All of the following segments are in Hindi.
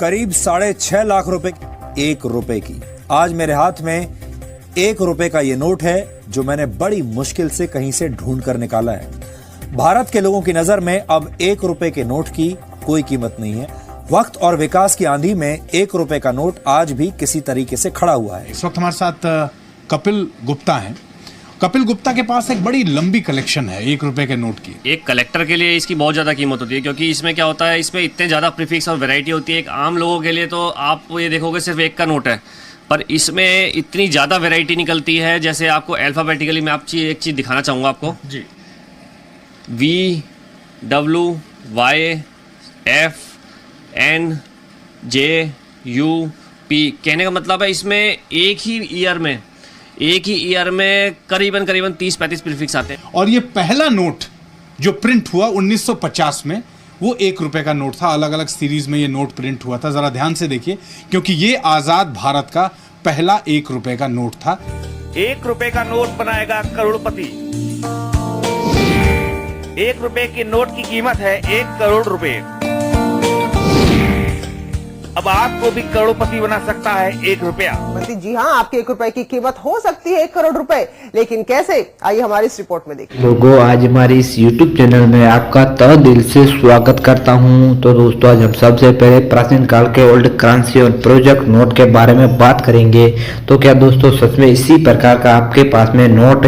करीब 6.5 लाख रुपए 1 रुपए की। आज मेरे हाथ में 1 रुपए का ये नोट है जो मैंने बड़ी मुश्किल से कहीं से ढूंढ कर निकाला है। भारत के लोगों की नजर में अब 1 रुपए के नोट की कोई कीमत नहीं है। वक्त और विकास की आंधी में 1 रुपए का नोट आज भी किसी तरीके से खड़ा हुआ है। इस वक्त हमारे साथ कपिल गुप्ता हैं। कपिल गुप्ता के पास एक बड़ी लंबी कलेक्शन है 1 रुपए के नोट की। एक कलेक्टर के लिए इसकी बहुत ज़्यादा कीमत होती है, क्योंकि इसमें क्या होता है, इसमें इतने ज़्यादा प्रीफिक्स और वैरायटी होती है। एक आम लोगों के लिए तो आप ये देखोगे सिर्फ 1 का नोट है, पर इसमें इतनी ज़्यादा वैरायटी निकलती है। जैसे आपको अल्फ़ाबेटिकली मैं एक चीज़ दिखाना चाहूँगा आपको जी। VWYFNJUP, कहने का मतलब है इसमें एक ही ईयर में करीबन 30-35 प्रीफिक्स आते हैं। और ये पहला नोट जो प्रिंट हुआ 1950 में, वो 1 रुपए का नोट था। अलग अलग सीरीज में ये नोट प्रिंट हुआ था। जरा ध्यान से देखिए, क्योंकि ये आजाद भारत का पहला 1 रुपए का नोट था। 1 रुपए का नोट बनाएगा करोड़पति। 1 रुपए के नोट की कीमत है 1 करोड़ रुपए। अब आपको भी करोड़पति बना सकता है 1 रुपया। जी हाँ, आपके 1 रुपए की कीमत हो सकती है 1 करोड़ रुपए, लेकिन कैसे, आइए हमारी इस रिपोर्ट में देखिए। लोगों, आज हमारी इस YouTube चैनल में आपका तहे दिल से स्वागत करता हूं। तो दोस्तों, आज हम सबसे पहले प्राचीन काल के ओल्ड करेंसी और प्रोजेक्ट नोट के बारे में बात करेंगे। तो क्या दोस्तों सच में इसी प्रकार का आपके पास में नोट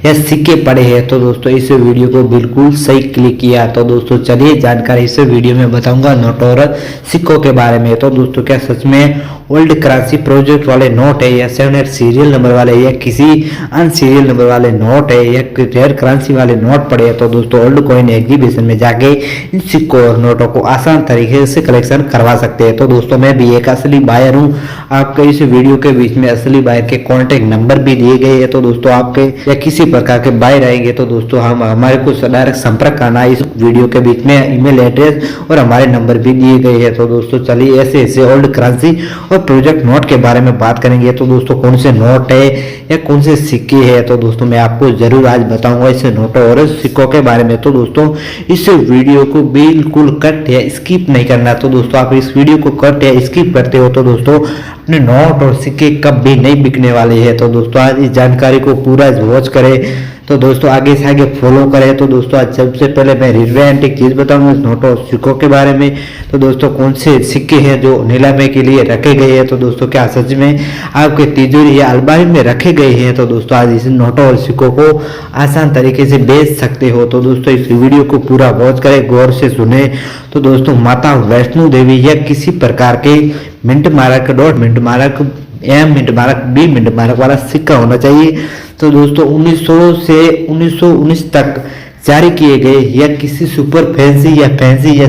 या सिक्के पड़े हैं? तो दोस्तों इस वीडियो को बिल्कुल सही क्लिक किया। तो दोस्तों चलिए जानकारी इस वीडियो में बताऊंगा नोट और सिक्कों के बारे में। तो दोस्तों क्या सच में ओल्ड करेंसी प्रोजेक्ट वाले नोट है, या 7 सीरियल नंबर वाले, या किसी अनसीरियल नंबर वाले नोट है, या रेयर करेंसी वाले नोट पड़े हैं? तो दोस्तों ओल्ड कॉइन एग्जीबिशन में जाके इन सिक्कों और नोटों को आसान तरीके से कलेक्शन करवा सकते हैं। तो दोस्तों मैं भी एक असली बायर हूँ। आपके इस वीडियो के बीच में असली बायर के कॉन्टेक्ट नंबर भी दिए गए हैं। तो दोस्तों आपके या किसी प्रकार के बायर आएंगे तो दोस्तों हम हमारे को डायरेक्ट संपर्क करना। इस वीडियो के बीच में ईमेल एड्रेस और हमारे नंबर भी दिए गए हैं। तो दोस्तों चलिए ऐसे ओल्ड करेंसी और प्रोजेक्ट नोट के बारे में बात करेंगे। तो दोस्तों कौन से नोट है या कौन से सिक्के हैं, तो दोस्तों मैं आपको जरूर आज बताऊंगा इस नोटों और सिक्कों के बारे में। तो दोस्तों इस वीडियो को बिल्कुल कट या स्किप नहीं करना। तो दोस्तों आप इस वीडियो को कट या स्किप करते हो तो दोस्तों अपने नोट और सिक्के कभी नहीं बिकने वाले हैं। तो दोस्तों आज इस जानकारी को पूरा वॉच करें। तो दोस्तों आगे से आगे फॉलो करें। तो दोस्तों आज सबसे पहले मैं रिलेवेंट एक चीज बताऊंगा नोटों और सिक्कों के बारे में। तो दोस्तों कौन से सिक्के हैं जो नीलामी के लिए रखे गए हैं? तो दोस्तों क्या सच में आपके तिजोरी या अलमारी में रखे गए हैं? तो दोस्तों आज इस नोटों और सिक्कों को आसान तरीके से बेच सकते हो। तो दोस्तों इस वीडियो को पूरा वॉच करें, गौर से सुने। तो दोस्तों माता वैष्णो देवी या किसी प्रकार के mint mark, dot mint mark, M mint mark, B mint mark वाला सिक्का होना चाहिए। तो दोस्तों 1900 से 1919 तक जारी किए गए या किसी सुपर फैंसी या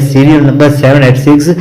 सीरियल नंबर 786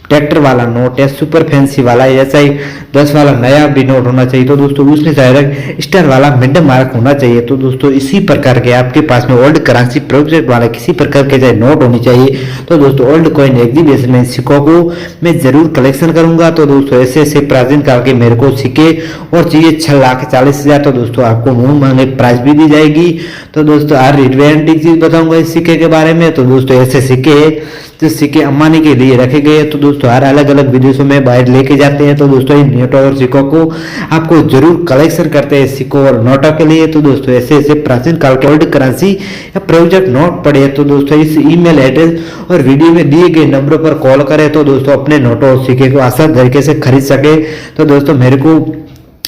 ट्रैक्टर वाला नोट या सुपर फैंसी वाला या चाहे 10 वाला नया भी नोट होना चाहिए। तो दोस्तों उसमें चाहे स्टार वाला मिंट मार्क होना चाहिए। तो दोस्तों इसी प्रकार के आपके पास में ओल्ड करेंसी प्रोजेक्ट वाला किसी प्रकार के चाहे नोट होनी चाहिए। तो दोस्तों ओल्ड कॉइन एग्जीबिशन में सिक्कों को मैं जरूर कलेक्शन करूंगा। तो दोस्तों ऐसे प्राचीन काल के मेरे को सिक्के और चाहिए 6,40,000। तो दोस्तों आपको मुंह मांगे प्राइस भी दी जाएगी। तो दोस्तों हर रिलेवेंट चीज बताऊंगा इस सिक्के के बारे में। तो दोस्तों ऐसे सिक्के जो सिक्के अंबानी के लिए रखे गए हैं। तो दोस्तों हर अलग अलग विदेशों में बाहर लेके जाते हैं। तो दोस्तों इन नोटों और सिक्कों को आपको जरूर कलेक्शन करते हैं सिक्कों और नोटों के लिए। तो दोस्तों ऐसे प्राचीन काल के ओल्ड करेंसी या प्रोजेक्ट नोट पड़े हैं। तो दोस्तों इस ईमेल एड्रेस और वीडियो में दिए गए नंबरों पर कॉल करें। तो दोस्तों अपने नोटों और सिक्के को आसान तरीके से खरीद सके। तो दोस्तों मेरे को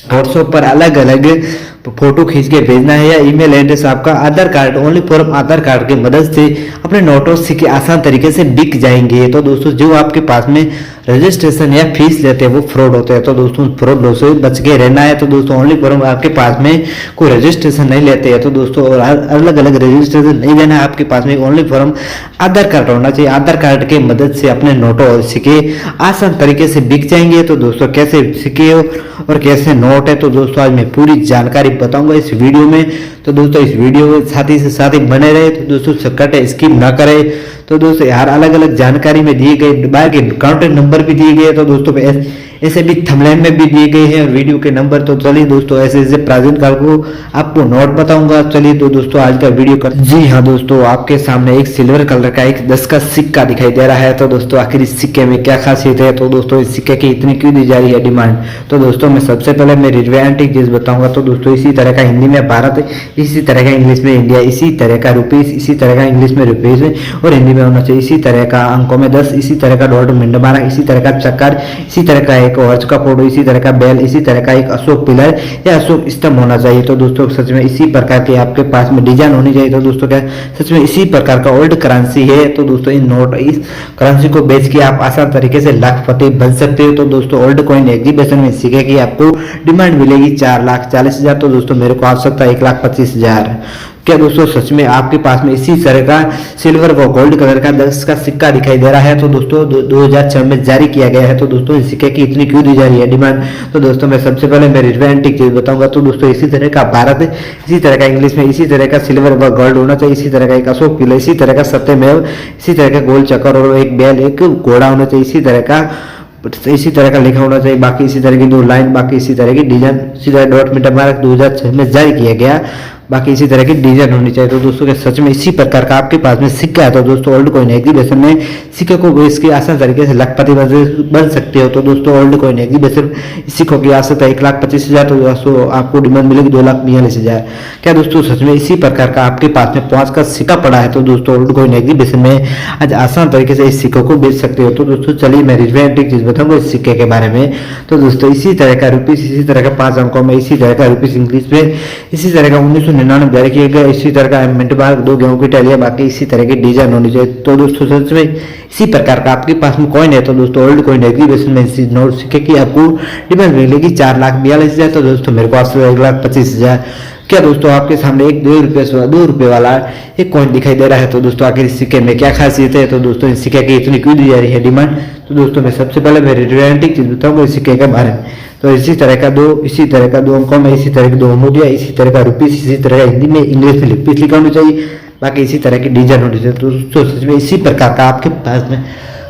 व्हाट्सएप पर अलग अलग फोटो खींच के भेजना है, या ईमेल एड्रेस आपका Aadhaar card, only for Aadhaar card की मदद से अपने नोटों सिक्के आसान तरीके से बिक जाएंगे। तो दोस्तों जो आपके पास में रजिस्ट्रेशन या फीस लेते हैं वो फ्रॉड होते हैं। तो दोस्तों फ्रॉड से बच के रहना है। तो दोस्तों ओनली फॉर आपके पास में कोई रजिस्ट्रेशन नहीं लेते हैं। तो दोस्तों अलग अलग रजिस्ट्रेशन नहीं लेना है आपके पास में, ओनली फॉर आधार कार्ड होना चाहिए। आधार कार्ड की मदद से अपने नोटों और सिक्के आसान तरीके से बिक जाएंगे। तो दोस्तों कैसे सिक्के और कैसे नोट है, तो दोस्तों आज मैं पूरी जानकारी बताऊंगा इस वीडियो में। तो दोस्तों इस वीडियो में साथ ही बने रहे। तो दोस्तों कटे स्किप ना करें। तो दोस्तों यार अलग अलग जानकारी में दिए गए बाहर के काउंटर नंबर भी दिए गए। तो दोस्तों ऐसे भी थंबनेल में भी दिए गए हैं और वीडियो के नंबर। तो चलिए दोस्तों ऐसे ऐसे प्राचीन काल को आपको नोट बताऊंगा। चलिए तो दोस्तों आज का वीडियो कर जी हाँ दोस्तों, आपके सामने एक सिल्वर कलर का एक 10 का सिक्का दिखाई दे रहा है। तो दोस्तों आखिर इस सिक्के में क्या खासियत है, तो दोस्तों इस सिक्के की इतनी क्यों दी जा रही है डिमांड। तो दोस्तों मैं सबसे पहले मैं रिलेवेंट चीज बताऊंगा। तो दोस्तों इसी तरह का हिंदी में भारत, इसी तरह का इंग्लिश में इंडिया, इसी तरह का रुपीस, इसी तरह का इंग्लिश में रुपीस और हिंदी में होना चाहिए। इसी तरह का अंकों में 10, इसी तरह का डॉट मिंड मारा, इसी तरह का चक्कर, इसी तरह का एक हॉर्स का फोटो, इसी तरह का बैल, इसी तरह का एक अशोक पिलर या अशोक स्तंभ होना चाहिए। तो दोस्तों सच में इसी प्रकार के आपके पास में डिजाइन होनी चाहिए। तो दोस्तों क्या सच में इसी प्रकार का ओल्ड करेंसी है। तो दोस्तों इन नोट इस करेंसी को बेच के आप आसान तरीके से लाखपति बन सकते हो। तो दोस्तों ओल्ड कॉइन एग्जीबिशन में सिक्के की आपको डिमांड मिलेगी 4,40,000। तो दोस्तों मेरे को आवश्यकता 1,25,000। क्या दोस्तों सच में आपके पास में इसी तरह का सिल्वर व गोल्ड कलर का 10 का सिक्का दिखाई दे रहा है। तो दोस्तों 2006 में जारी किया गया है। तो दोस्तों इस सिक्के की इतनी क्यों दी जा रही है डिमांड। तो दोस्तों मैं सबसे पहले मैं रिलेवेंट चीज बताऊंगा। तो दोस्तों इसी तरह का भारत, इसी तरह का इंग्लिश में, इसी तरह का सिल्वर व गोल्ड होना चाहिए। इसी तरह का एक अशोक पिलर, इसी तरह का सत्यमेव, इसी तरह का गोल चक्कर और एक बैल, एक घोड़ा होना चाहिए। इसी तरह का लिखा होना चाहिए। बाकी इसी तरह की 2 लाइन, बाकी इसी तरह की डिजाइन, इसी तरह डॉट मीटर मार्क 2006 में जारी किया गया। बाकी इसी तरह की डिजाइन होनी चाहिए। तो दोस्तों के सच में इसी प्रकार का आपके पास में सिक्का है। तो दोस्तों ओल्ड कॉइन एग्जीबिशन में सिक्के को बेच के आसान तरीके से लाखपति बन सकते हो। तो दोस्तों ओल्ड कॉइन एग्जीबिशन सिक्कों की आवश्यकता 1,25,000। तो दोस्तों आपको डिमांड मिलेगी 2,42,000। क्या दोस्तों सच में इसी प्रकार का आपके पास में 5 का सिक्का पड़ा है। तो दोस्तों ओल्ड कॉइन एग्जीबिशन में आज आसान तरीके से इस सिक्कों को बेच सकते हो। तो दोस्तों चलिए मैं रिलेवेंट चीज बताऊंगा इस सिक्के के बारे में। तो दोस्तों इसी तरह का रुपीस, इसी तरह का 5 अंकों में, इसी तरह का रुपीस इंग्लिश में, इसी तरह का 1999 जारी किया गया। इसी तरह का मिंट मार्क 2 गेहूं की टैलियां, बाकी इसी तरह की डिजाइन होनी चाहिए। तो दोस्तों सच में इसी प्रकार का आपके पास में कॉइन है। तो दोस्तों ओल्ड कॉइन एग्जीबिशन में इसी नोट सिक्के की आपको डिमांड मिलेगी 4,42,000। तो दोस्तों मेरे को आपसे 1,25,000। क्या दोस्तों आपके सामने एक 2 रुपए वाला एक कॉइन दिखाई दे रहा है। तो दोस्तों आखिर इस सिक्के में क्या खासियत है। तो दोस्तों इस सिक्के की इतनी क्यों दी जा रही है डिमांड। तो दोस्तों मैं सबसे पहले मैं रिलेवेंट चीज बताऊंगा इस सिक्के के बारे में। तो इसी तरह का 2 अंकों में, इसी तरह की 2 मुद्रियां, इसी तरह का रुपीस, इसी तरह का हिंदी में, इंग्लिश में रुपीस लिखा होना चाहिए। बाकी इसी तरह की डिजाइन होनी चाहिए। तो दोस्तों सच में इसी प्रकार का आपके पास में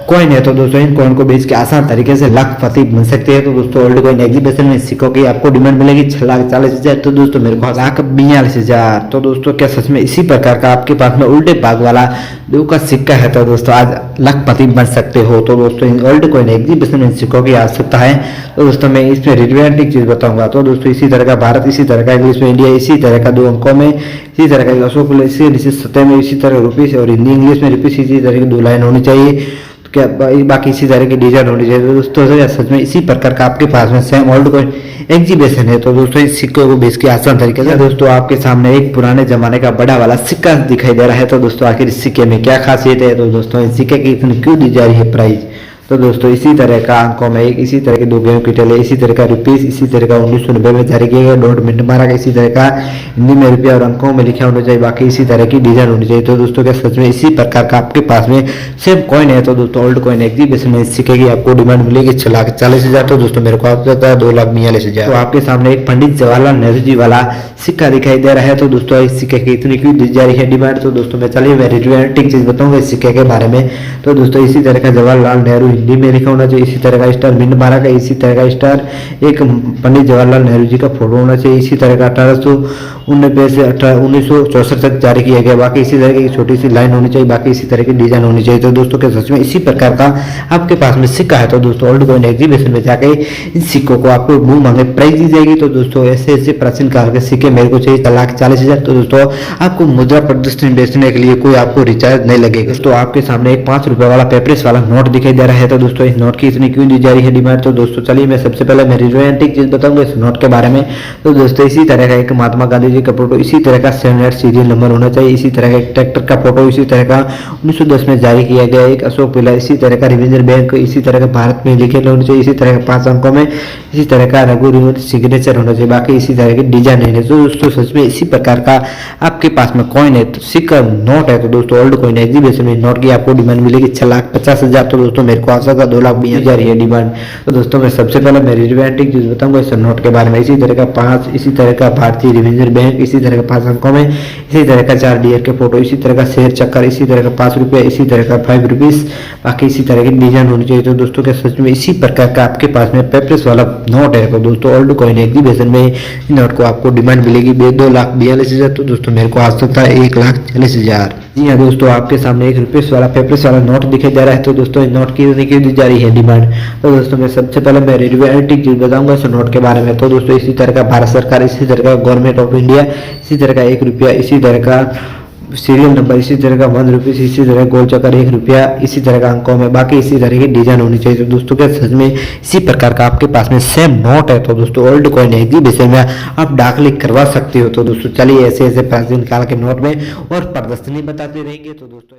कॉइन है। तो दोस्तों इन कॉइन को बेच के आसान तरीके से लाखपति बन सकते हैं। तो दोस्तों ओल्ड कॉइन एग्जीबिशन में सिक्कों की आपको डिमांड मिलेगी 6,40,000। तो दोस्तों मेरे को 1,42,000। तो दोस्तों क्या सच में इसी प्रकार का आपके पास में उल्टे भाग वाला 2 का सिक्का है। तो दोस्तों आज लाखपति बन सकते हो। तो दोस्तों इन ओल्ड कॉइन एग्जीबिशन में सिक्कों की आवश्यकता है। तो दोस्तों मैं इसमें रिलेवेंट चीज बताऊंगा। तो दोस्तों इसी तरह का भारत, इसी तरह का इंग्लिश में इंडिया, इसी तरह का 2 अंकों में, इसी तरह का अशोक, इसी सतह में, इसी तरह रुपीस और हिंदी इंग्लिश में रुपीस, इसी तरह की 2 लाइन होनी चाहिए। क्या बाकी इसी तरह की डिजाइन होनी चाहिए। तो दोस्तों सच में इसी प्रकार का आपके पास में सेम ओल्ड कॉइन एग्जीबिशन है। तो दोस्तों इस सिक्के को बेच के आसान तरीके से दोस्तों आपके सामने एक पुराने जमाने का बड़ा वाला सिक्का दिखाई दे रहा है। तो दोस्तों आखिर इस सिक्के में क्या खासियत है। तो दोस्तों इस सिक्के की इतनी क्यों दी जा रही है प्राइस। तो दोस्तों इसी तरह का अंकों में एक, इसी तरह के 2 गेहूं की टैलियां, इसी तरह का रुपीस, इसी तरह का 1990 में जारी किया गया डॉट मिंट मारा गया, इसी तरह का हिंदी में रुपया और अंकों में लिखा होना चाहिए। बाकी इसी तरह की डिजाइन होनी चाहिए। तो दोस्तों क्या सच में इसी प्रकार का आपके पास में सेम कॉइन है। तो दोस्तों ओल्ड कॉइन एग्जीबिशन में इस सिक्के की आपको डिमांड मिलेगी 6,40,000। तो दोस्तों मेरे को आवश्यकता है 2,42,000। तो आपके सामने एक पंडित जवाहरलाल नेहरू जी वाला सिक्का दिखाई दे रहा है। तो दोस्तों इस सिक्के की इतनी क्यों दी जा रही है डिमांड। तो दोस्तों मैं चलिए मैं रिलेवेंट चीज बताऊंगा इस सिक्के के बारे में। तो दोस्तों इसी तरह का जवाहरलाल नेहरू हिंदी में लिखा होना चाहिए। इसी तरह का स्टार मिंट मारा का, इसी तरह का स्टार एक पंडित जवाहरलाल नेहरू जी का फोटो होना चाहिए। इसी तरह का 1890 से 1964 तक जारी किया गया। बाकी इसी तरह की छोटी सी लाइन होनी चाहिए। बाकी इसी तरह की डिजाइन होनी चाहिए। तो दोस्तों के सच में इसी प्रकार का आपके पास में सिक्का है। तो दोस्तों ओल्ड कॉइन एग्जीबिशन में जाके इन सिक्कों को आपको मुंह मांगे प्राइस दी जाएगी। तो दोस्तों ऐसे ऐसे प्राचीन काल के सिक्के मेरे को चाहिए 1,40,000। तो दोस्तों आपको मुद्रा प्रदर्शनी बेचने के लिए कोई आपको रिचार्ज नहीं लगेगा। दोस्तों आपके सामने एक 5 रुपए वाला पेपरेस वाला नोट दिखाई दे रहा है। तो दोस्तों इस नोट की इतनी क्यों दी जा रही है डिमांड। तो दोस्तों चलिए मैं सबसे पहले मैं रिलेवेंट चीज बताऊंगा इस नोट के बारे में। तो दोस्तों इसी तरह का एक महात्मा गांधी जी का फोटो, इसी तरह का 7 सीरियल नंबर होना चाहिए। इसी तरह का एक ट्रैक्टर का फोटो, इसी तरह का 1910 में जारी किया गया एक अशोक पिलर, इसी तरह का रिवेंजर बैंक, इसी तरह का भारत में लिखे होना चाहिए। इसी तरह का 5 अंकों में, इसी तरह का रघु सिग्नेचर होना चाहिए। बाकी इसी तरह की डिजाइन है। तो दोस्तों सच में इसी प्रकार का आपके पास में कॉइन है, तो सिक्का नोट है। तो दोस्तों ओल्ड कॉइन एग्जीबिशन में नोट की आपको डिमांड मिलेगी 6,50,000। तो दोस्तों मेरे को आवश्यकता 2,20,000 है डिमांड। तो दोस्तों मैं सबसे पहले मैं रिलेवेंट चीज बताऊंगा इस नोट के बारे में। इसी तरह का 5, इसी तरह का भारतीय रिवेंजर बैंक, इसी तरह का 5 अंकों में, इसी तरह का 4 डियर के फोटो, इसी तरह का शेर चक्कर, इसी तरह का 5 रुपये, इसी तरह का 5 रुपीज, बाकी इसी तरह की डिजाइन होनी चाहिए। तो दोस्तों क्या सच में इसी प्रकार का आपके पास में पेपरलेस वाला नोट है तो दोस्तों ओल्ड कॉइन एग्जीबिशन में इस नोट को आपको डिमांड मिलेगी 2,42,000। तो दोस्तों मेरे को आ सकता है 1,40,000। जी हाँ दोस्तों, आपके सामने 1 रुपये वाला पेपरलेस वाला नोट दिखाई जा रहा है। तो दोस्तों इस नोट की दी जा रही है डिमांड। तो दोस्तों मैं सबसे पहले मैं रियलिटी चीज बताऊंगा इस नोट के बारे में। तो दोस्तों इसी तरह का भारत सरकार, इसी तरह का गवर्नमेंट ऑफ इंडिया, इसी तरह का 1 रुपया, इसी तरह का सीरियल नंबर, इसी तरह का 1 रुपीज, इसी तरह गोल चक्कर 1 रुपया, इसी तरह का अंकों में, बाकी इसी तरह की डिजाइन होनी चाहिए। तो दोस्तों क्या सच में इसी प्रकार का आपके पास में सेम नोट है तो दोस्तों ओल्ड कॉइन एग्जीबिशन में आप डाकलिख करवा सकते हो। तो दोस्तों चलिए ऐसे ऐसे प्राचीन काल के नोट में और प्रदर्शनी बताते रहेंगे। तो दोस्तों